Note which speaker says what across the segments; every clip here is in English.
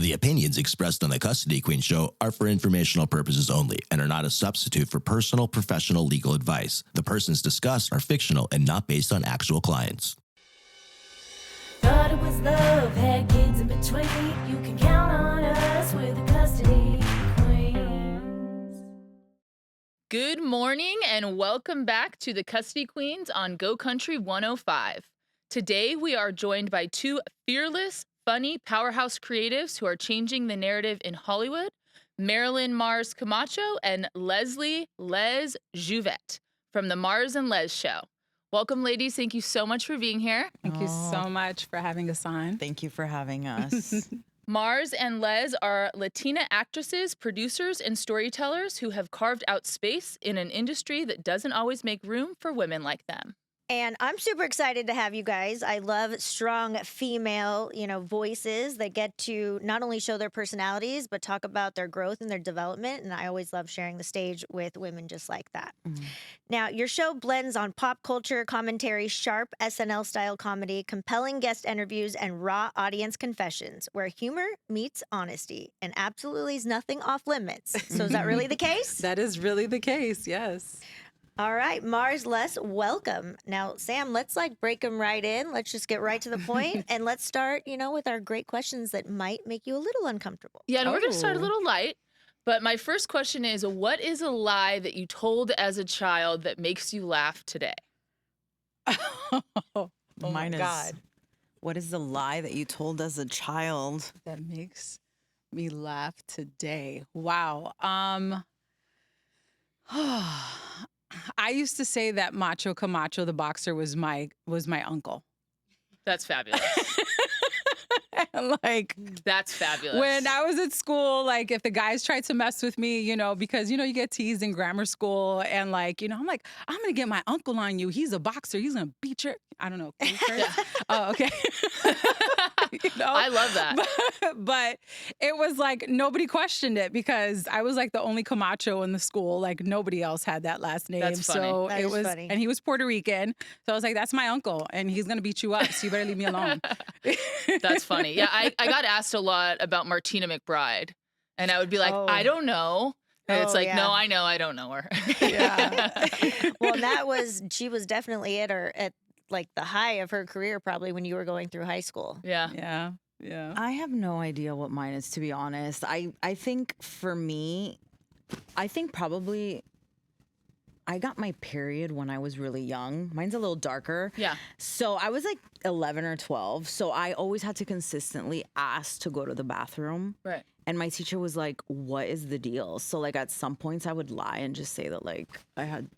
Speaker 1: The opinions expressed on the Custody Queen Show are for informational purposes only and are not a substitute for personal professional legal advice. The persons discussed are fictional and not based on actual clients.
Speaker 2: Thought it was love, had kids in between. You can count on us, we're the Custody Queens.
Speaker 3: Good morning and welcome back to the Custody Queens on Go Country 105. Today we are joined by two fearless, funny powerhouse creatives who are changing the narrative in Hollywood, Marilyn Mars Camacho and Leslie Les Lluvet from the Mars and Les Show. Welcome, ladies. Thank you so much for being here.
Speaker 4: Thank you so much for having us on.
Speaker 5: Thank you for having us.
Speaker 3: Mars and Les are Latina actresses, producers, and storytellers who have carved out space in an industry that doesn't always make room for women like them.
Speaker 6: And I'm super excited to have you guys. I love strong female, voices that get to not only show their personalities, but talk about their growth and their development. And I always love sharing the stage with women just like that. Mm-hmm. Now, your show blends on pop culture commentary, sharp SNL-style comedy, compelling guest interviews, and raw audience confessions, where humor meets honesty and absolutely is nothing off limits. So is that really the case?
Speaker 4: That is really the case, yes.
Speaker 6: All right, Mars, Les, welcome. Now, Sam, let's break them right in. Let's just get right to the point, and let's start, with our great questions that might make you a little uncomfortable.
Speaker 3: Yeah, and we're going to start a little light, but my first question is, what is a lie that you told as a child that makes you laugh today?
Speaker 5: Mine is, God. What is the lie that you told as a child?
Speaker 4: That makes me laugh today? Wow. I used to say that Macho Camacho, the boxer, was my uncle.
Speaker 3: That's fabulous. That's fabulous.
Speaker 4: When I was at school, if the guys tried to mess with me, because, you get teased in grammar school and I'm like, I'm going to get my uncle on you. He's a boxer. He's going to beat your, I don't know. Oh, okay.
Speaker 3: I love that.
Speaker 4: But it was nobody questioned it because I was the only Camacho in the school. Nobody else had that last name.
Speaker 3: That's funny.
Speaker 4: So
Speaker 6: that
Speaker 4: it was,
Speaker 6: funny.
Speaker 4: And he was Puerto Rican. So I was like, that's my uncle and he's going to beat you up. So you better leave me alone.
Speaker 3: That's funny. Yeah, I got asked a lot about Martina McBride and I would be like, I don't know. And it's
Speaker 6: yeah.
Speaker 3: No, I know. I don't know her.
Speaker 4: Yeah.
Speaker 6: Well, she was definitely at the high of her career probably when you were going through high school.
Speaker 3: Yeah.
Speaker 4: Yeah.
Speaker 5: I have no idea what mine is, to be honest. I think for me, probably I got my period when I was really young. Mine's a little darker.
Speaker 3: Yeah.
Speaker 5: So I was 11 or 12. So I always had to consistently ask to go to the bathroom.
Speaker 3: Right.
Speaker 5: And my teacher was like, what is the deal? So at some points I would lie and just say that I had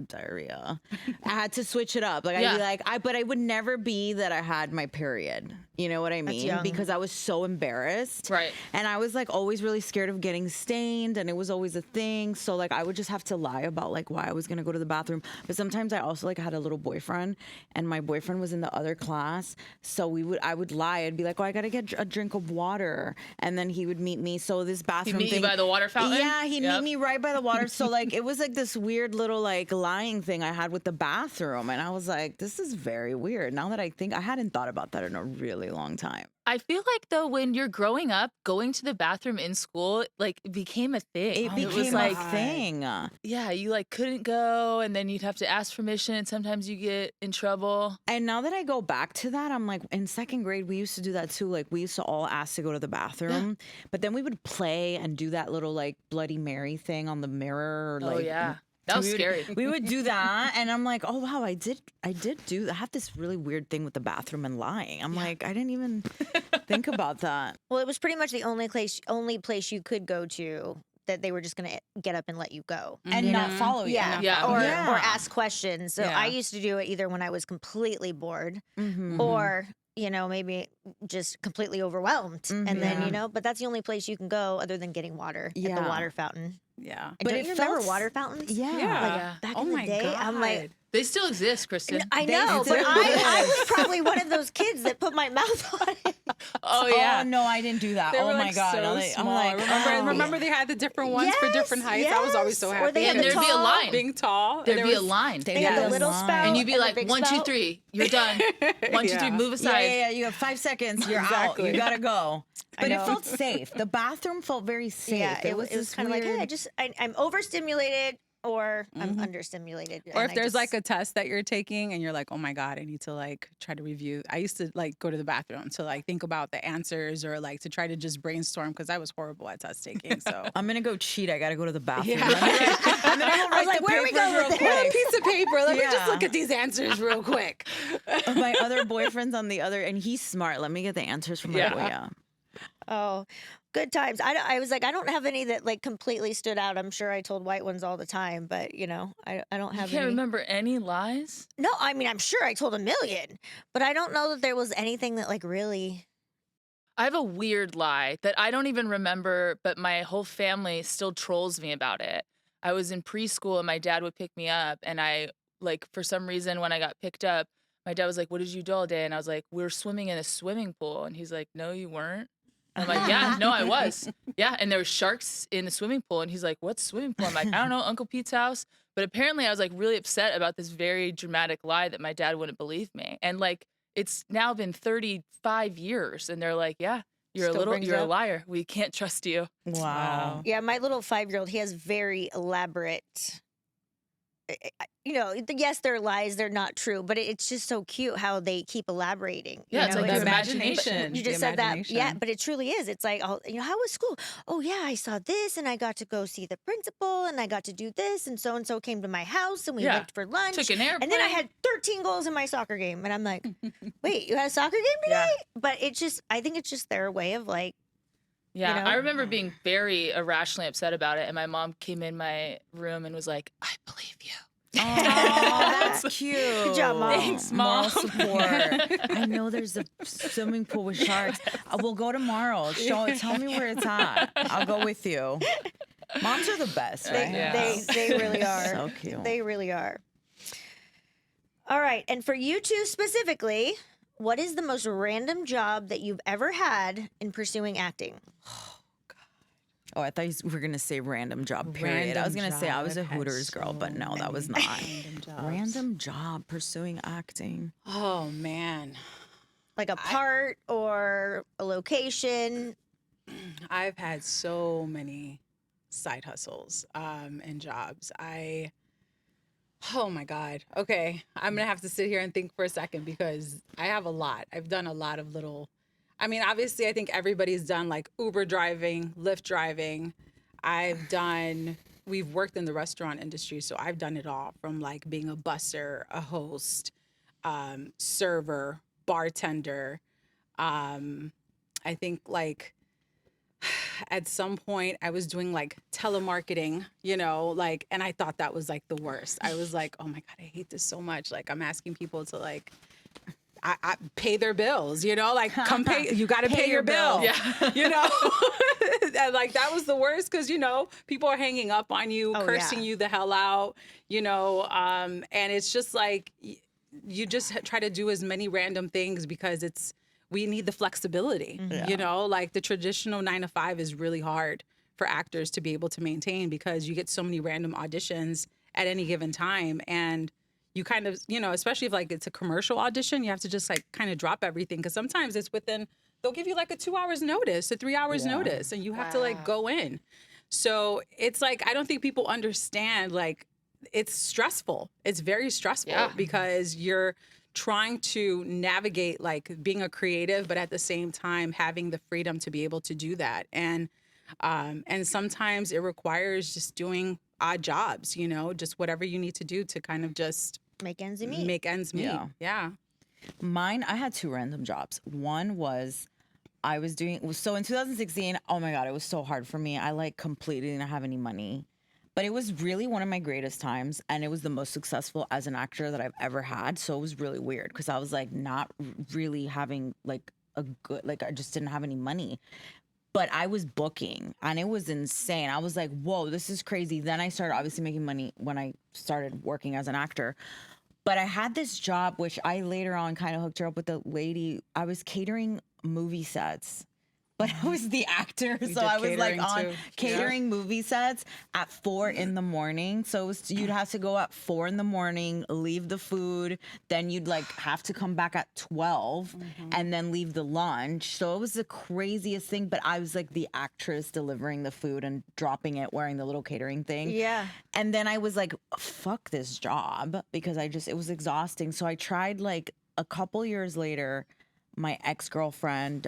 Speaker 5: diarrhea. I had to switch it up. I'd be but I would never be that I had my period. You know what I mean?
Speaker 6: Young.
Speaker 5: Because I was so embarrassed.
Speaker 3: Right.
Speaker 5: And I was always really scared of getting stained and it was always a thing. So I would just have to lie about why I was going to go to the bathroom. But sometimes I also had a little boyfriend and my boyfriend was in the other class. So I would lie. I'd be I got to get a drink of water. And then he would meet me. So this bathroom
Speaker 3: He'd meet
Speaker 5: thing.
Speaker 3: you by the water fountain?
Speaker 5: Yeah, he'd meet me right by the water. So it was this weird little lying thing I had with the bathroom. And I was like, this is very weird. Now that I think, I hadn't thought about that in a really long time.
Speaker 3: I feel though, when you're growing up, going to the bathroom in school, became a thing.
Speaker 5: It became
Speaker 3: was
Speaker 5: a thing.
Speaker 3: Yeah, you couldn't go and then you'd have to ask permission and sometimes you get in trouble.
Speaker 5: And now that I go back to that, I'm in second grade, we used to do that too. We used to all ask to go to the bathroom, but then we would play and do that little Bloody Mary thing on the mirror.
Speaker 3: Oh, yeah. That was scary.
Speaker 5: We would do that, and I'm like, oh wow, I did do. I have this really weird thing with the bathroom and lying. I'm I didn't even think about that.
Speaker 6: Well, it was pretty much the only place you could go to that they were just going to get up and let you go
Speaker 5: and not follow you.
Speaker 6: Or ask questions. So I used to do it either when I was completely bored or maybe just completely overwhelmed. And then, but that's the only place you can go other than getting water at the water fountain.
Speaker 4: Yeah.
Speaker 6: And don't you remember water fountains?
Speaker 5: Yeah.
Speaker 6: Back in the day,
Speaker 4: God.
Speaker 6: I'm
Speaker 3: They still exist, Kristen.
Speaker 6: I know, but I was probably one of those kids that put my mouth on it.
Speaker 3: Oh yeah.
Speaker 5: Oh no, I didn't do that.
Speaker 4: They
Speaker 5: Oh
Speaker 4: were
Speaker 5: my
Speaker 4: like
Speaker 5: god.
Speaker 4: so
Speaker 5: I'm
Speaker 4: small.
Speaker 5: like,
Speaker 4: remember they had the different ones for different heights. I was always so
Speaker 6: yes.
Speaker 4: happy.
Speaker 6: Or they
Speaker 3: And
Speaker 6: had the
Speaker 3: there'd be a
Speaker 6: tall-
Speaker 3: line.
Speaker 4: being tall.
Speaker 3: There'd
Speaker 4: There
Speaker 3: be a
Speaker 4: was-
Speaker 3: line.
Speaker 6: They had the little
Speaker 5: line.
Speaker 6: spout.
Speaker 3: And you'd be
Speaker 6: the
Speaker 3: like,
Speaker 6: big
Speaker 3: 1, 2,
Speaker 6: spout.
Speaker 3: 3, you're done. 1, 2, 3,
Speaker 4: Yeah.
Speaker 3: move aside.
Speaker 5: Yeah. You have 5 seconds. You're
Speaker 4: Exactly.
Speaker 5: out. You gotta go.
Speaker 6: I
Speaker 5: But it
Speaker 6: know.
Speaker 5: felt safe. The bathroom felt very safe.
Speaker 6: Yeah, it was
Speaker 5: this
Speaker 6: kind of like, hey,
Speaker 5: weird-
Speaker 6: I'm overstimulated or I'm understimulated.
Speaker 4: Or
Speaker 6: and
Speaker 4: if there's like a test that you're taking and you're like, oh my God, I need to like try to review. I used to like go to the bathroom to like think about the answers or like to try to just brainstorm because I was horrible at test taking. So
Speaker 5: I'm gonna go cheat. I gotta go to the bathroom.
Speaker 4: Yeah.
Speaker 5: I'm gonna go write
Speaker 6: like,
Speaker 5: the
Speaker 6: where are we
Speaker 5: papers
Speaker 6: going
Speaker 5: real
Speaker 6: with
Speaker 5: quick.
Speaker 4: piece of paper. Let me just
Speaker 5: Yeah.
Speaker 4: look at these answers real quick.
Speaker 5: My other boyfriend's on the other, and he's smart. Let me get the answers from my
Speaker 4: Yeah.
Speaker 5: boy. Yeah.
Speaker 6: Oh, good times. I was like, I don't have any that like completely stood out. I'm sure I told white ones all the time, but you know, I don't
Speaker 3: You
Speaker 6: have
Speaker 3: can't
Speaker 6: any.
Speaker 3: remember any lies?
Speaker 6: No, I mean, I'm sure I told a million, but I don't know that there was anything that like really.
Speaker 3: I have a weird lie that I don't even remember, but my whole family still trolls me about it. I was in preschool and my dad would pick me up, and I, like, for some reason, when I got picked up, my dad was like, "What did you do all day?" And I was like, "We were swimming in a swimming pool." And he's like, "No, you weren't." And I'm like, "Yeah, no, I was." Yeah, and there were sharks in the swimming pool. And he's like, "What's swimming pool?" I'm like, "I don't know, Uncle Pete's house." But apparently I was like really upset about this very dramatic lie that my dad wouldn't believe me. And like, it's now been 35 years. And they're like, "Yeah,
Speaker 6: Still brings
Speaker 3: you're a
Speaker 6: up-
Speaker 3: liar. We can't trust you."
Speaker 5: Wow.
Speaker 6: Yeah, my little 5-year-old, he has very elaborate. You know, yes, they're lies, they're not true, but it's just so cute how they keep elaborating.
Speaker 3: Yeah,
Speaker 6: you
Speaker 3: it's
Speaker 6: know?
Speaker 3: like
Speaker 4: the
Speaker 3: the
Speaker 4: imagination.
Speaker 6: You
Speaker 4: The
Speaker 6: just said that, yeah,
Speaker 4: imagination.
Speaker 6: but it truly is. It's like, oh, you know, how was school? Oh, yeah, I saw this, and I got to go see the principal, and I got to do this, and so came to my house, and we
Speaker 3: Yeah.
Speaker 6: went for lunch.
Speaker 3: Took an airplane.
Speaker 6: And then I had 13 goals in my soccer game, and I'm like, wait, you had a soccer game today? But it's just, I think it's just their way of like,
Speaker 3: Yeah,
Speaker 6: you know?
Speaker 3: I remember being very irrationally upset about it. And my mom came in my room and was like, "I believe you."
Speaker 5: Oh, that's cute.
Speaker 6: Good job, Mom.
Speaker 3: Thanks,
Speaker 5: Moral
Speaker 3: Mom.
Speaker 5: support. I know there's a swimming pool with sharks. We'll go tomorrow. Tell me where it's at. I'll go with you. Moms are the best,
Speaker 6: they,
Speaker 5: right?
Speaker 3: Yeah.
Speaker 6: they really are.
Speaker 5: So cute.
Speaker 6: They really are. All right. And for you two specifically, what is the most random job that you've ever had in pursuing acting?
Speaker 5: Oh, I thought you were gonna say random job. Period. I was gonna say I was a Hooters girl, but no, that was not. Random job pursuing acting.
Speaker 4: Oh man.
Speaker 6: Like a part or a location?
Speaker 4: I've had so many side hustles and jobs. Oh my God. Okay. I'm going to have to sit here and think for a second because I have a lot. I've done a lot of little, I mean, obviously, I think everybody's done like Uber driving, Lyft driving. We've worked in the restaurant industry, so I've done it all from like being a busser, a host, server, bartender. I think like at some point I was doing like telemarketing, you know, like, and I thought that was like the worst. I was like, oh my God, I hate this so much. Like I'm asking people to like, I pay their bills, you know, like come pay, you got to pay your bill,
Speaker 3: Yeah.
Speaker 4: you know, and like that was the worst. Cause you know, people are hanging up on you,
Speaker 6: Oh,
Speaker 4: cursing
Speaker 6: yeah.
Speaker 4: you the hell out, you know? And it's just like, you just try to do as many random things because we need the flexibility, you know, like the traditional 9 to 5 is really hard for actors to be able to maintain because you get so many random auditions at any given time. And you kind of, you know, especially if like it's a commercial audition, you have to just like kind of drop everything. Because sometimes it's they'll give you like a 2 hours notice, a 3 hours notice, and you have to like go in. So it's like, I don't think people understand, like, it's stressful. It's very stressful because you're trying to navigate like being a creative, but at the same time having the freedom to be able to do that. And sometimes it requires just doing odd jobs, you know, just whatever you need to do to kind of just
Speaker 6: Make ends meet.
Speaker 4: make ends meet.
Speaker 5: Yeah.
Speaker 4: Yeah.
Speaker 5: Mine, I had 2 random jobs. One was I was doing, so in 2016, oh my God, it was so hard for me. I like completely didn't have any money. But it was really one of my greatest times, and it was the most successful as an actor that I've ever had. So it was really weird because I was like not really having like a good, like I just didn't have any money. But I was booking, and it was insane. I was like, whoa, this is crazy. Then I started obviously making money when I started working as an actor. But I had this job, which I later on kind of hooked her up with the lady. I was catering movie sets. But I was the actor, so I was like on catering movie sets at 4 a.m. So it was, you'd have to go at 4 a.m, leave the food, then you'd like have to come back at 12 and then leave the lunch. So it was the craziest thing, but I was like the actress delivering the food and dropping it, wearing the little catering thing.
Speaker 6: Yeah.
Speaker 5: And then I was like, fuck this job, because it was exhausting. So I tried like a couple years later, my ex-girlfriend,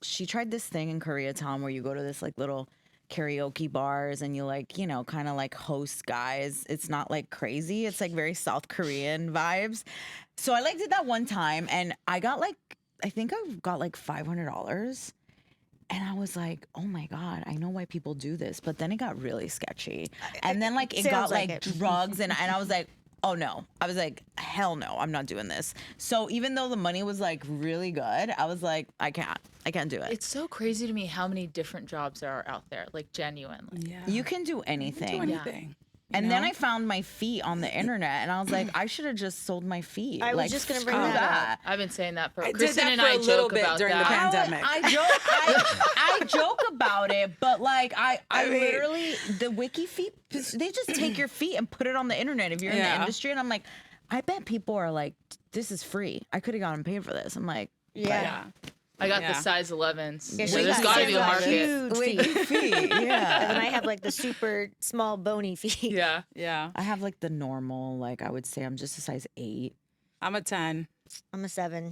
Speaker 5: she tried this thing in Koreatown where you go to this like little karaoke bars and you like, you know, kind of like host guys. It's not like crazy. It's like very South Korean vibes. So I like did that one time and I got like, I think I got like $500. And I was like, oh my God, I know why people do this. But then it got really sketchy. And then like it got like drugs and I was like, oh no. I was like, hell no, I'm not doing this. So even though the money was like really good, I was like, I can't do it.
Speaker 3: It's so crazy to me how many different jobs there are out there, like genuinely.
Speaker 4: Yeah.
Speaker 5: You can do anything.
Speaker 4: do anything.
Speaker 5: And then I found my feet on the internet and I was like, I should have just sold my feet.
Speaker 6: I was
Speaker 5: like,
Speaker 6: just gonna bring
Speaker 5: screw
Speaker 6: that up.
Speaker 3: I've been saying that for
Speaker 4: I did
Speaker 3: Kristen
Speaker 4: that
Speaker 3: and
Speaker 4: for
Speaker 3: I
Speaker 4: a little
Speaker 3: joke
Speaker 4: bit
Speaker 3: about
Speaker 4: during the
Speaker 3: that.
Speaker 4: pandemic.
Speaker 5: I joke about it, but like I literally the wiki feet, they just take your feet and put it on the internet if you're in the industry. And I'm like, I bet people are like, this is free. I could have gotten paid for this. I'm like,
Speaker 6: Yeah.
Speaker 3: I got the size 11s.
Speaker 6: Yeah,
Speaker 3: Where there's got to be a market.
Speaker 6: Huge
Speaker 5: wiki feet. Yeah.
Speaker 6: And I have like the super small bony feet.
Speaker 3: Yeah.
Speaker 4: Yeah.
Speaker 5: I have like the normal, like I would say I'm just a size 8.
Speaker 4: I'm a 10,
Speaker 6: I'm a 7.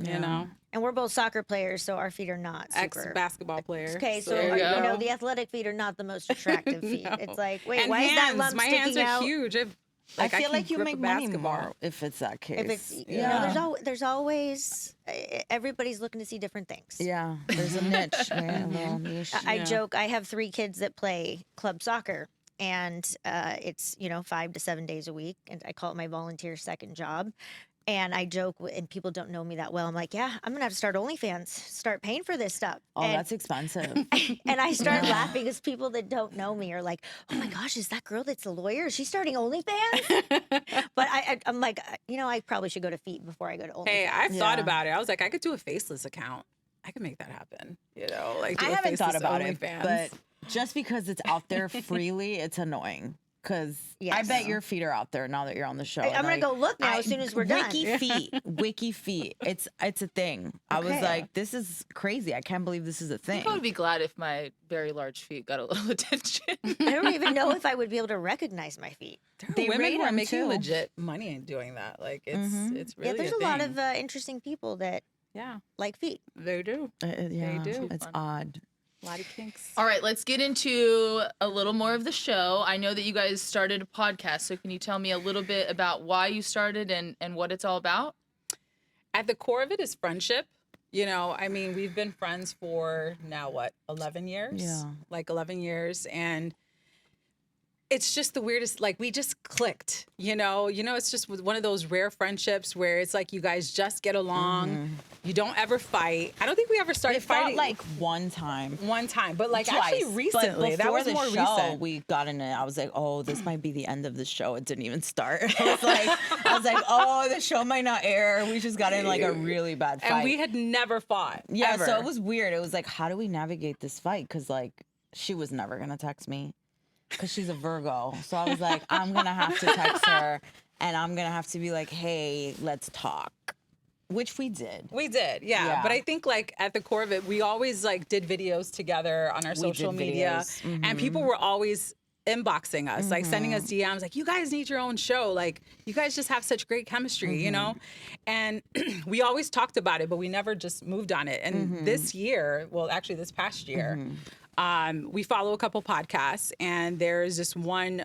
Speaker 4: you know,
Speaker 6: And we're both soccer players, so our feet are not super.
Speaker 4: ex-basketball player.
Speaker 6: Okay, so
Speaker 3: There you
Speaker 6: you
Speaker 3: go.
Speaker 6: know the athletic feet are not the most attractive feet.
Speaker 4: No.
Speaker 6: It's like, wait,
Speaker 4: And
Speaker 6: why is that lump
Speaker 4: my hands
Speaker 6: sticking
Speaker 4: are
Speaker 6: out?
Speaker 4: huge.
Speaker 5: I feel
Speaker 4: can
Speaker 5: like you
Speaker 4: grip a
Speaker 5: make money
Speaker 4: basketball.
Speaker 5: more if it's that case.
Speaker 6: If it's you know, there's always everybody's looking to see different things.
Speaker 5: Yeah, there's a niche, man, a little niche.
Speaker 6: I joke. I have 3 kids that play club soccer, and it's 5 to 7 days a week, and I call it my volunteer second job. And I joke, and people don't know me that well. I'm like, yeah, I'm gonna have to start OnlyFans, start paying for this stuff.
Speaker 5: Oh,
Speaker 6: and,
Speaker 5: that's expensive.
Speaker 6: and I start laughing because people that don't know me are like, oh my gosh, is that girl that's a lawyer? Is she starting OnlyFans? But I'm like, I probably should go to Feet before I go to OnlyFans.
Speaker 4: Hey, I've thought about it. I was like, I could do a faceless account. I could make that happen. You know, like do
Speaker 5: I
Speaker 4: a
Speaker 5: haven't thought
Speaker 4: faceless
Speaker 5: about it,
Speaker 4: OnlyFans.
Speaker 5: but just because it's out there freely, it's annoying. Because I
Speaker 6: Yes.
Speaker 5: bet your feet are out there now that you're on the show.
Speaker 6: I'm gonna go look now as soon as we're done.
Speaker 5: Wiki feet. It's a thing. I was
Speaker 6: Okay.
Speaker 5: like, this is crazy. I can't believe this is a thing.
Speaker 3: I would be glad if my very large feet got a little attention.
Speaker 6: I don't even know if I would be able to recognize my feet.
Speaker 5: They
Speaker 4: women
Speaker 5: rate
Speaker 4: who are
Speaker 5: them,
Speaker 4: making
Speaker 5: too.
Speaker 4: legit money in doing that. Like it's really
Speaker 6: Yeah, there's a
Speaker 4: thing.
Speaker 6: lot of interesting people that
Speaker 4: yeah,
Speaker 6: like feet.
Speaker 4: they do.
Speaker 5: Yeah,
Speaker 4: do.
Speaker 5: It's
Speaker 3: Fun.
Speaker 5: odd.
Speaker 4: A lot of kinks.
Speaker 3: All right, let's get into a little more of the show. I know that you guys started a podcast, so can you tell me a little bit about why you started and what it's all about?
Speaker 4: At the core of it is friendship. You know, I mean, we've been friends for now, 11 years?
Speaker 5: Yeah.
Speaker 4: Like 11 years. And it's just the weirdest, like we just clicked, you know, it's just one of those rare friendships where it's like you guys just get along. You don't ever fight. I don't think we ever started
Speaker 5: It felt
Speaker 4: fighting
Speaker 5: like one time.
Speaker 4: but like
Speaker 5: Twice.
Speaker 4: actually recently.
Speaker 5: But
Speaker 4: That
Speaker 5: before
Speaker 4: was
Speaker 5: the
Speaker 4: more
Speaker 5: show,
Speaker 4: recent.
Speaker 5: we got in it. I was like, oh, this might be the end of the show. It didn't even start. I was like, oh, the show might not air. We just got in like a really bad fight.
Speaker 4: And we had never fought.
Speaker 5: yeah,
Speaker 4: ever.
Speaker 5: so it was weird. It was like, how do we navigate this fight? Because like she was never gonna text me because she's a Virgo. So I was like, I'm gonna have to text her, and I'm gonna have to be like, hey, let's talk. Which we did.
Speaker 4: We did, yeah. But I think like at the core of it, we always like did videos together on our social
Speaker 5: did
Speaker 4: media,
Speaker 5: videos.
Speaker 4: and people were always inboxing us, like sending us DMs, like you guys need your own show, like you guys just have such great chemistry, you know. And we always talked about it, but we never just moved on it. And this year, well, actually this past year. We follow a couple podcasts, and there's this one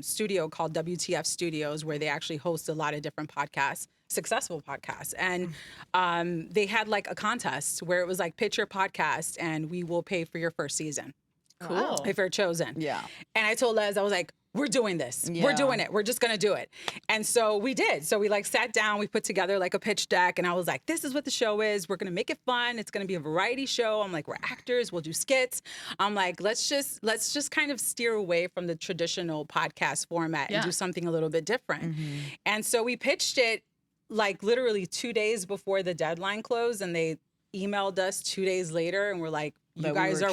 Speaker 4: studio called WTF Studios where they actually host a lot of different podcasts, successful podcasts. And they had like a contest where it was like, pitch your podcast and we will pay for your first season.
Speaker 3: Cool.
Speaker 4: If you're chosen.
Speaker 5: Yeah.
Speaker 4: And I told Les, I was like, we're doing this.
Speaker 5: Yeah.
Speaker 4: We're doing it. We're just going to do it. And so we did. So we like sat down, we put together like a pitch deck, and I was like, this is what the show is. We're going to make it fun. It's going to be a variety show. I'm like, we're actors. We'll do skits. I'm like, let's just kind of steer away from the traditional podcast format and do something a little bit different. And so we pitched it like literally 2 days before the deadline closed, and they emailed us 2 days later and we're like, you guys are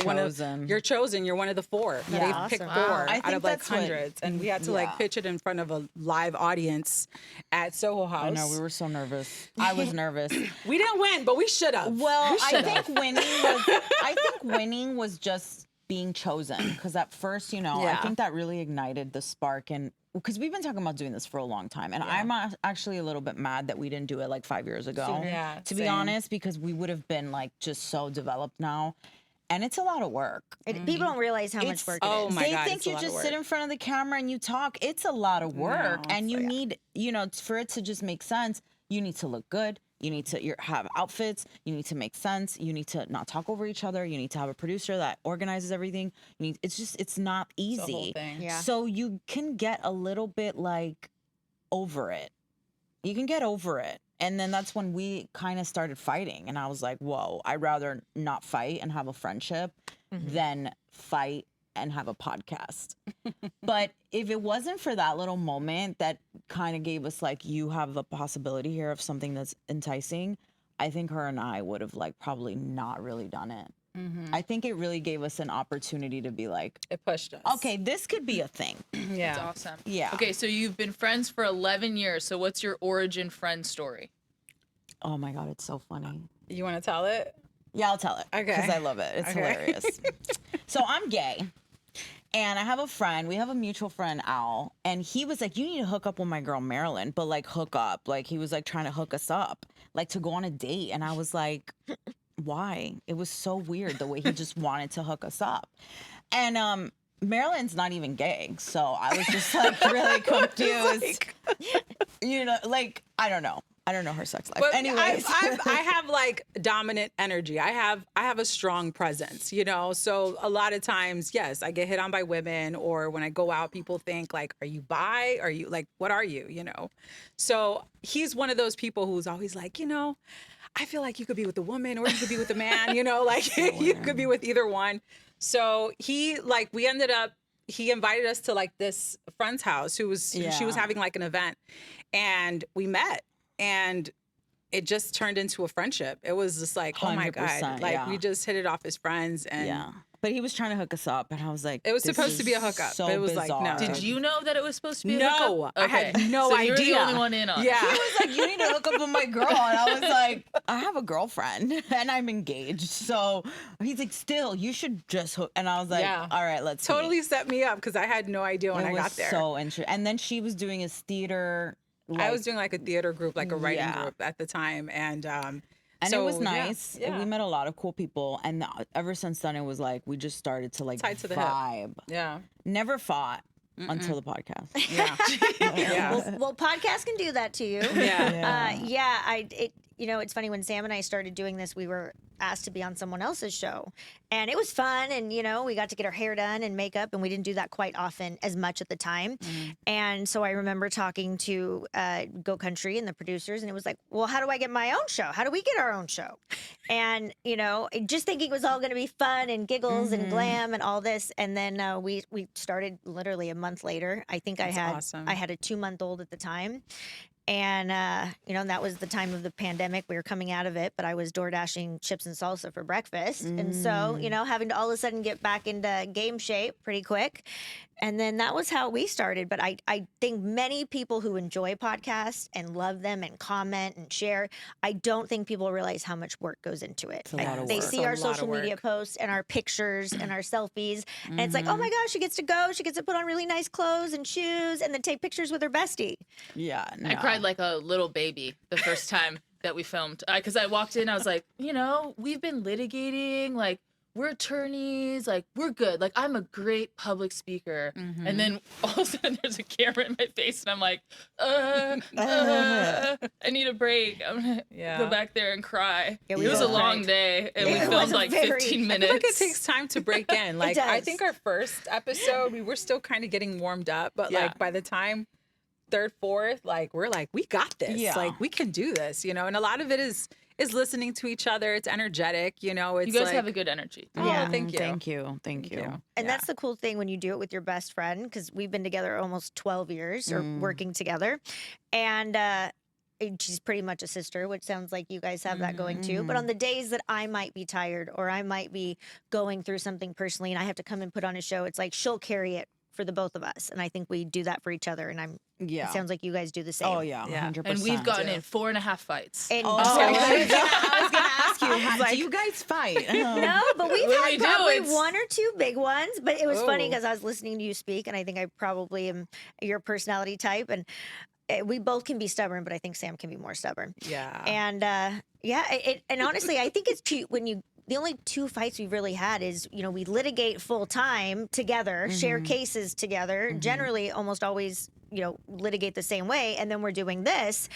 Speaker 4: you're chosen. You're one of the 4.
Speaker 5: Yeah.
Speaker 4: They picked
Speaker 6: Awesome.
Speaker 4: 4
Speaker 5: I
Speaker 4: out
Speaker 5: think
Speaker 4: of like
Speaker 5: that's what-
Speaker 4: hundreds. And we had to like pitch it in front of a live audience at Soho House.
Speaker 5: I know, we were so nervous. I was nervous.
Speaker 4: We didn't win, but we should have.
Speaker 5: Well, I think winning was just being chosen, because at first, I think that really ignited the spark, and because we've been talking about doing this for a long time, and I'm actually a little bit mad that we didn't do it like 5 years ago.
Speaker 4: Yeah,
Speaker 5: to be honest, because we would have been like just so developed now, and it's a lot of work.
Speaker 6: People don't realize how much work it is.
Speaker 4: Oh my
Speaker 5: They
Speaker 4: God,
Speaker 5: think
Speaker 4: it's a
Speaker 5: you
Speaker 4: lot of
Speaker 5: just
Speaker 4: work.
Speaker 5: sit in front of the camera and you talk. It's a lot of work, and you need, for it to just make sense, you need to look good. You need to have outfits. You need to make sense. You need to not talk over each other. You need to have a producer that organizes everything. It's not easy.
Speaker 4: The whole thing.
Speaker 6: Yeah.
Speaker 5: So you can get a little bit like over it. You can get over it. And then that's when we kind of started fighting. And I was like, whoa, I'd rather not fight and have a friendship than fight and have a podcast. But if it wasn't for that little moment that kind of gave us like, you have a possibility here of something that's enticing, I think her and I would have like probably not really done it. I think it really gave us an opportunity to be like,
Speaker 4: It pushed us.
Speaker 5: okay, this could be a thing.
Speaker 4: Yeah.
Speaker 3: That's awesome.
Speaker 5: Yeah.
Speaker 3: Okay, so you've been friends for 11 years. So what's your origin friend story?
Speaker 5: Oh my God, it's so funny.
Speaker 4: You want to tell it?
Speaker 5: Yeah, I'll tell it.
Speaker 4: Okay.
Speaker 5: Because I love it. It's
Speaker 4: Okay.
Speaker 5: hilarious. So I'm gay. And I have a friend. We have a mutual friend, Al. And he was like, you need to hook up with my girl, Marilyn. But like, hook up. Like, he was like trying to hook us up. Like, to go on a date. And I was like, why? It was so weird the way he just wanted to hook us up. And Marilyn's not even gay. So I was just like really confused. I don't know. I don't know her sex life.
Speaker 4: But
Speaker 5: Anyways.
Speaker 4: I have like dominant energy. I have a strong presence, So a lot of times, yes, I get hit on by women, or when I go out, people think like, "Are you bi? Are you like, what are you?" So he's one of those people who's always like, I feel like you could be with a woman or you could be with a man, like you could be with either one. So he invited us to like this friend's house she was having like an event, and we met. And it just turned into a friendship. It was just like, oh my God.
Speaker 5: 100%,
Speaker 4: Like
Speaker 5: yeah.
Speaker 4: we just hit it off as friends. And
Speaker 5: Yeah. But he was trying to hook us up, and I was like,
Speaker 4: it was
Speaker 5: this
Speaker 4: supposed to
Speaker 5: is
Speaker 4: be a hookup.
Speaker 5: So
Speaker 4: But it was
Speaker 5: bizarre.
Speaker 4: like, no.
Speaker 3: Did you know that it was supposed to be a
Speaker 4: No,
Speaker 3: hookup?
Speaker 4: I had
Speaker 3: Okay.
Speaker 4: no
Speaker 3: so You're the
Speaker 4: idea.
Speaker 3: only one in on it.
Speaker 4: Yeah.
Speaker 5: He was like, you need to hook up with my girl. And I was like, I have a girlfriend and I'm engaged. So he's like, still, you should just hook. And I was like,
Speaker 4: Yeah.
Speaker 5: all right, let's
Speaker 4: Totally
Speaker 5: meet.
Speaker 4: set me up because I had no idea when
Speaker 5: It
Speaker 4: I
Speaker 5: was
Speaker 4: got there.
Speaker 5: so interesting. And then she was doing his theater.
Speaker 4: I was doing like a theater group, like a writing
Speaker 5: Yeah.
Speaker 4: group at the time. And
Speaker 5: And
Speaker 4: so,
Speaker 5: it was
Speaker 4: yeah,
Speaker 5: nice.
Speaker 4: Yeah.
Speaker 5: We met a lot of cool people. And ever since then, it was like, we just started to like
Speaker 4: Tied to the hip.
Speaker 5: vibe.
Speaker 4: Yeah.
Speaker 5: Never fought until the podcast.
Speaker 4: Yeah. Yeah.
Speaker 6: Well, podcasts can do that to you.
Speaker 4: Yeah.
Speaker 6: It's funny, when Sam and I started doing this, we were asked to be on someone else's show, and it was fun. And, we got to get our hair done and makeup, and we didn't do that quite often as much at the time. And so I remember talking to Go Country and the producers, and it was like, well, how do I get my own show? How do we get our own show? And, just thinking it was all going to be fun and giggles and glam and all this. And then we started literally a month later. I think
Speaker 4: awesome.
Speaker 6: I had a 2-month-old at the time. And, that was the time of the pandemic. We were coming out of it, but I was door dashing chips and salsa for breakfast. And so, having to all of a sudden get back into game shape pretty quick. And then that was how we started. But I think many people who enjoy podcasts and love them and comment and share, I don't think people realize how much work goes into it.
Speaker 5: It's a lot of
Speaker 6: They
Speaker 5: work.
Speaker 6: see
Speaker 4: It's a
Speaker 6: our
Speaker 4: lot of
Speaker 6: social media
Speaker 4: work.
Speaker 6: posts and our pictures and our selfies. And it's like, oh my gosh, she gets to go. She gets to put on really nice clothes and shoes and then take pictures with her bestie.
Speaker 5: Yeah.
Speaker 3: I cried like a little baby the first time that we filmed. Because I walked in, I was like, we've been litigating. Like, we're attorneys, like we're good. Like I'm a great public speaker. And then all of a sudden there's a camera in my face and I'm like, I need a break. I'm gonna go back there and cry.
Speaker 6: Yeah,
Speaker 3: It
Speaker 6: we
Speaker 3: was a
Speaker 6: both
Speaker 3: long
Speaker 6: cried.
Speaker 3: day and we
Speaker 6: It
Speaker 3: filmed
Speaker 6: was a
Speaker 3: like
Speaker 6: very-
Speaker 3: 15
Speaker 4: I
Speaker 3: minutes.
Speaker 4: feel like it takes time to break in. Like I
Speaker 6: does.
Speaker 4: think our first episode, we were still kind of getting warmed up, but like by the time third, fourth, like we're like, we got this.
Speaker 5: Yeah.
Speaker 4: Like we can do this, you know. And a lot of it is listening to each other. It's energetic, you know. It's
Speaker 3: You guys
Speaker 4: like,
Speaker 3: have a good energy.
Speaker 4: oh,
Speaker 6: Yeah.
Speaker 4: thank you.
Speaker 5: Thank you. Thank you.
Speaker 6: And
Speaker 4: Yeah.
Speaker 6: that's the cool thing when you do it with your best friend, because we've been together almost 12 years or working together. And she's pretty much a sister, which sounds like you guys have that going too. But on the days that I might be tired or I might be going through something personally and I have to come and put on a show, it's like she'll carry it for the both of us. And I think we do that for each other. And
Speaker 5: Yeah.
Speaker 6: it sounds like you guys do the same.
Speaker 5: Oh yeah. 100%.
Speaker 3: And we've gotten in 4.5 fights.
Speaker 6: And
Speaker 5: I was gonna ask you, do you guys fight?
Speaker 6: no, but we've
Speaker 3: What do
Speaker 6: had
Speaker 3: we do?
Speaker 6: probably
Speaker 3: It's-
Speaker 6: one or two big ones. But it was funny
Speaker 4: Oh.
Speaker 6: because I was listening to you speak, and I think I probably am your personality type. And we both can be stubborn, but I think Sam can be more stubborn.
Speaker 4: Yeah.
Speaker 6: And and honestly, I think it's cute when you. The only two fights we've really had is, we litigate full time together, share cases together, generally almost always, litigate the same way. And then we're doing this.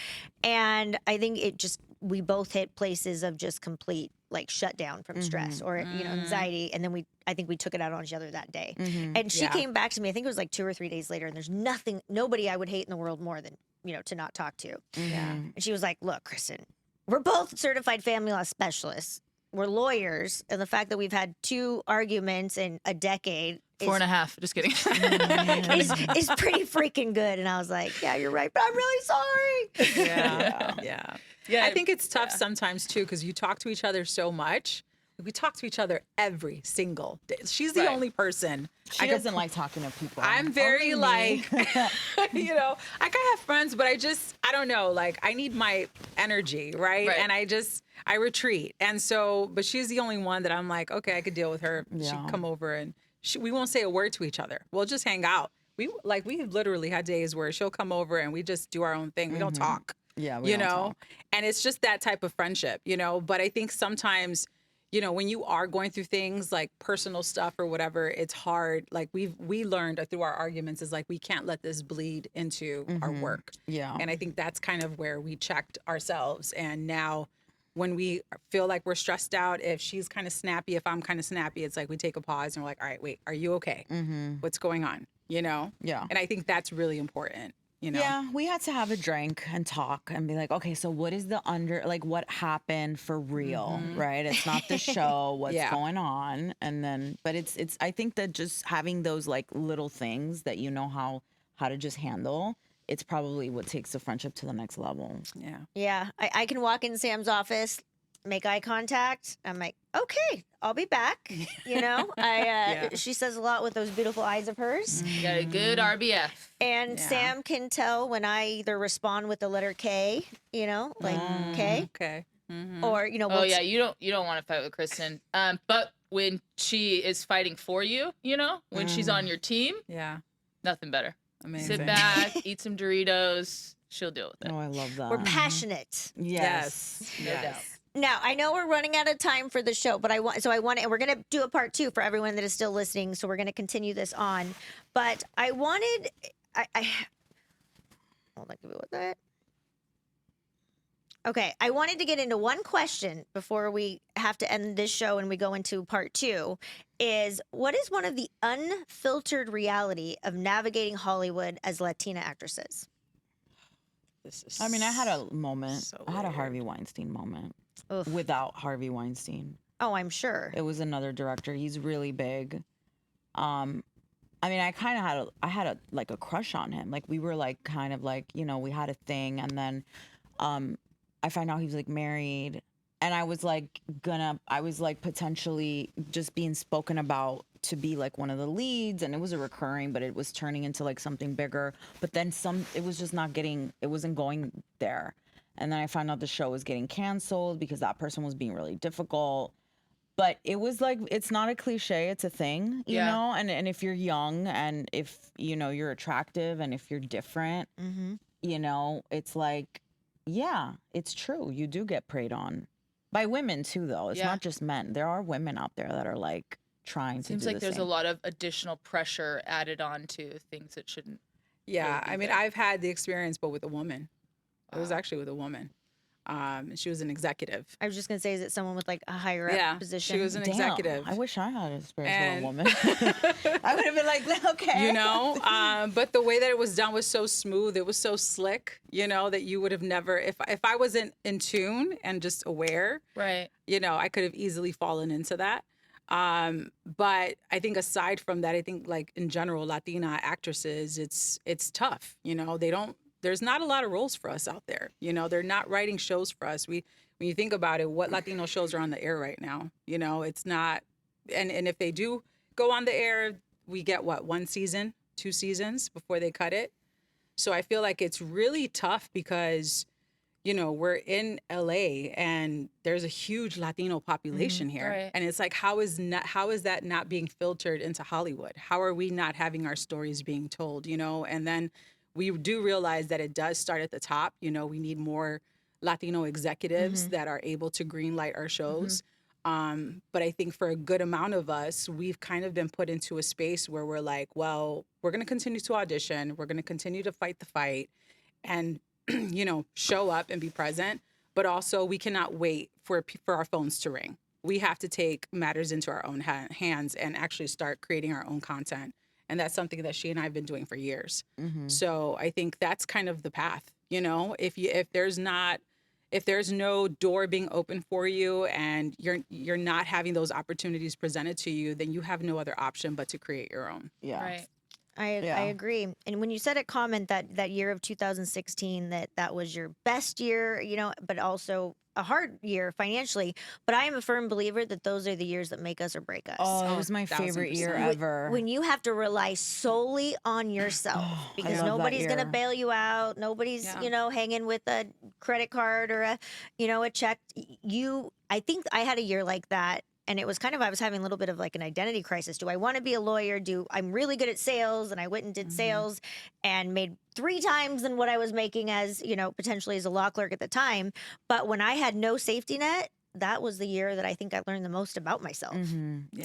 Speaker 6: And I think we both hit places of just complete like shutdown from stress or, anxiety. And then I think we took it out on each other that day. And she came back to me, I think it was like 2 or 3 days later. And there's nobody I would hate in the world more than, to not talk to.
Speaker 4: Yeah.
Speaker 6: And she was like, look, Kristen, we're both certified family law specialists. We're lawyers, and the fact that we've had 2 arguments in a decade
Speaker 3: 4.5. Just kidding.
Speaker 6: is pretty freaking good. And I was like, yeah, you're right, but I'm really sorry.
Speaker 4: Yeah. I think it's tough sometimes too, because you talk to each other so much. We talk to each other every single day. She's the
Speaker 3: Right.
Speaker 4: only person.
Speaker 5: She doesn't like talking to people.
Speaker 4: I'm very
Speaker 5: Only
Speaker 4: like,
Speaker 5: me.
Speaker 4: like I have friends, but I don't know, like I need my energy, right?
Speaker 3: Right.
Speaker 4: And I retreat. And so, but she's the only one that I'm like, okay, I could deal with her.
Speaker 5: Yeah.
Speaker 4: She'd come over and we won't say a word to each other. We'll just hang out. We literally had days where she'll come over and we just do our own thing. We don't talk.
Speaker 5: Yeah, we
Speaker 4: you
Speaker 5: don't
Speaker 4: know?
Speaker 5: talk.
Speaker 4: And it's just that type of friendship, but I think sometimes when you are going through things like personal stuff or whatever, it's hard. Like we learned through our arguments is like, we can't let this bleed into our work.
Speaker 5: Yeah.
Speaker 4: And I think that's kind of where we checked ourselves. And now when we feel like we're stressed out, if she's kind of snappy, if I'm kind of snappy, it's like we take a pause and we're like, all right, wait, are you okay? What's going on?
Speaker 5: Yeah.
Speaker 4: And I think that's really important.
Speaker 5: Yeah, we had to have a drink and talk and be like, okay, so what is what happened for real, right? It's not the show, what's going on. And then, but it's, I think that just having those like little things that you know how to just handle, it's probably what takes the friendship to the next level.
Speaker 4: Yeah.
Speaker 6: Yeah, I can walk in Sam's office, make eye contact. I'm like, okay, I'll be back. She says a lot with those beautiful eyes of hers.
Speaker 3: You got a good RBF.
Speaker 6: And Sam can tell when I either respond with the letter K, K,
Speaker 4: Okay.
Speaker 6: or
Speaker 3: Oh yeah, you don't want to fight with Kristen. But when she is fighting for you, when she's on your team,
Speaker 4: Yeah.
Speaker 3: nothing better.
Speaker 4: Amazing.
Speaker 3: Sit back, eat some Doritos. She'll deal with it.
Speaker 5: Oh, I love that.
Speaker 6: we're passionate.
Speaker 5: Yes.
Speaker 3: No doubt.
Speaker 6: Now, I know we're running out of time for the show, but and we're going to do a part 2 for everyone that is still listening. So we're going to continue this on. But I wanted, hold on, give me one minute. Okay, I wanted to get into one question before we have to end this show and we go into part 2 is what is one of the unfiltered reality of navigating Hollywood as Latina actresses?
Speaker 4: This is
Speaker 5: I mean, I had a moment.
Speaker 4: so
Speaker 5: I had a
Speaker 4: weird.
Speaker 5: Harvey Weinstein moment
Speaker 6: Oof.
Speaker 5: without Harvey Weinstein.
Speaker 6: Oh, I'm sure.
Speaker 5: It was another director. He's really big. I mean, I kind of had a crush on him. Like we were like kind of like, we had a thing, and then I found out he was like married, and I was like potentially just being spoken about to be like one of the leads, and it was a recurring, but it was turning into like something bigger. But then it was just it wasn't going there. And then I found out the show was getting canceled because that person was being really difficult. But it was like, it's not a cliche, it's a thing, you know? And if you're young and if, you're attractive and if you're different, it's like, yeah, it's true. You do get preyed on. By women too, though. It's
Speaker 3: Yeah.
Speaker 5: not just men. There are women out there that are like trying to
Speaker 3: Seems
Speaker 5: do
Speaker 3: like
Speaker 5: the
Speaker 3: there's
Speaker 5: same.
Speaker 3: a lot of additional pressure added on to things that shouldn't.
Speaker 4: Yeah,
Speaker 3: really be
Speaker 4: I mean,
Speaker 3: there.
Speaker 4: I've had the experience, but with a woman. It was
Speaker 3: Wow.
Speaker 4: actually with a woman. She was an executive.
Speaker 6: I was just gonna say, is it someone with like a higher
Speaker 4: Yeah,
Speaker 6: up position?
Speaker 4: she was an
Speaker 5: Damn,
Speaker 4: executive.
Speaker 5: I wish I had experience
Speaker 4: And-
Speaker 5: with a woman. I would have been like, okay.
Speaker 4: You know, but the way that it was done was so smooth. It was so slick, you know, that you would have never, if I wasn't in tune and just aware,
Speaker 3: Right.
Speaker 4: you know, I could have easily fallen into that. But I think aside from that, I think like in general, Latina actresses, it's tough. You know, there's not a lot of roles for us out there. You know, they're not writing shows for us. When you think about it, what Latino shows are on the air right now? You know, it's not, and if they do go on the air, we get what, 1 season, 2 seasons before they cut it. So I feel like it's really tough because, you know, we're in LA and there's a huge Latino population here.
Speaker 3: Right.
Speaker 4: And it's like, how is that not being filtered into Hollywood? How are we not having our stories being told, you know? And then we do realize that it does start at the top. You know, we need more Latino executives that are able to greenlight our shows. But I think for a good amount of us, we've kind of been put into a space where we're like, well, we're going to continue to audition. We're going to continue to fight the fight and, you know, show up and be present. But also we cannot wait for our phones to ring. We have to take matters into our own hands and actually start creating our own content. And that's something that she and I have been doing for years. So I think that's kind of the path, you know, if there's no door being open for you and you're not having those opportunities presented to you, then you have no other option but to create your own.
Speaker 5: Yeah.
Speaker 3: Right.
Speaker 6: I
Speaker 5: Yeah.
Speaker 6: agree. And when you said a comment that year of 2016, that was your best year, you know, but also a hard year financially. But I am a firm believer that those are the years that make us or break us.
Speaker 5: Oh, it was my favorite year
Speaker 4: 1000%.
Speaker 5: ever.
Speaker 6: When you have to rely solely on yourself because
Speaker 5: love that
Speaker 6: nobody's going to
Speaker 5: year.
Speaker 6: bail you out. Nobody's,
Speaker 3: Yeah.
Speaker 6: you know, hanging with a credit card or a check. I think I had a year like that. And it was kind of, I was having a little bit of like an identity crisis. Do I want to be a lawyer? I'm really good at sales. And I went and did sales and made 3 times than what I was making as, you know, potentially as a law clerk at the time. But when I had no safety net, that was the year that I think I learned the most about myself.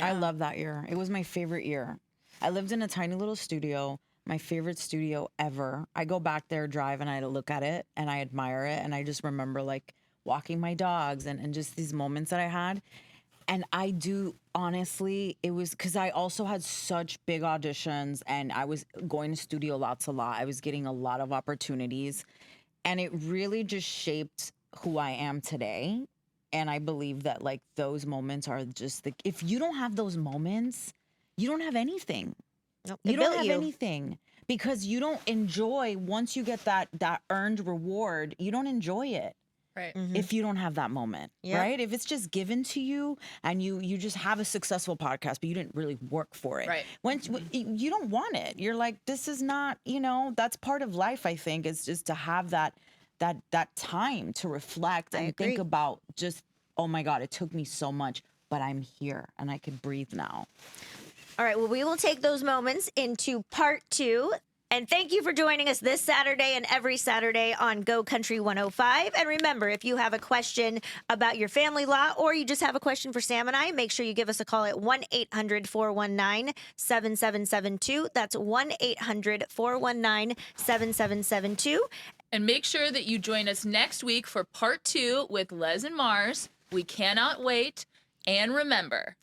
Speaker 5: I love that year. It was my favorite year. I lived in a tiny little studio, my favorite studio ever. I go back there, drive, and I look at it and I admire it. And I just remember like walking my dogs and just these moments that I had. And I do, honestly, it was because I also had such big auditions and I was going to studio lots a lot. I was getting a lot of opportunities and it really just shaped who I am today. And I believe that like those moments are just if you don't have those moments, you don't have anything.
Speaker 6: Nope,
Speaker 5: You
Speaker 6: it
Speaker 5: don't
Speaker 6: built
Speaker 5: have
Speaker 6: you.
Speaker 5: anything because you don't enjoy, once you get that earned reward, you don't enjoy it.
Speaker 3: Right.
Speaker 5: If you don't have that moment,
Speaker 6: Yep.
Speaker 5: right? If it's just given to you and you just have a successful podcast, but you didn't really work for it.
Speaker 3: Right.
Speaker 5: Once you don't want it, you're like, this is not, you know, that's part of life. I think is just to have that time to reflect and think
Speaker 6: agree.
Speaker 5: about just, oh my God, it took me so much, but I'm here and I can breathe now.
Speaker 6: All right. Well, we will take those moments into part 2. And thank you for joining us this Saturday and every Saturday on Go Country 105. And remember, if you have a question about your family law or you just have a question for Sam and I, make sure you give us a call at 1-800-419-7772. That's 1-800-419-7772.
Speaker 3: And make sure that you join us next week for part 2 with Les and Mars. We cannot wait. And remember,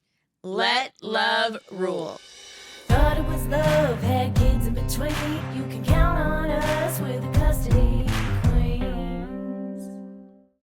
Speaker 3: let love rule.
Speaker 2: Thought it was love, had kids in between. You can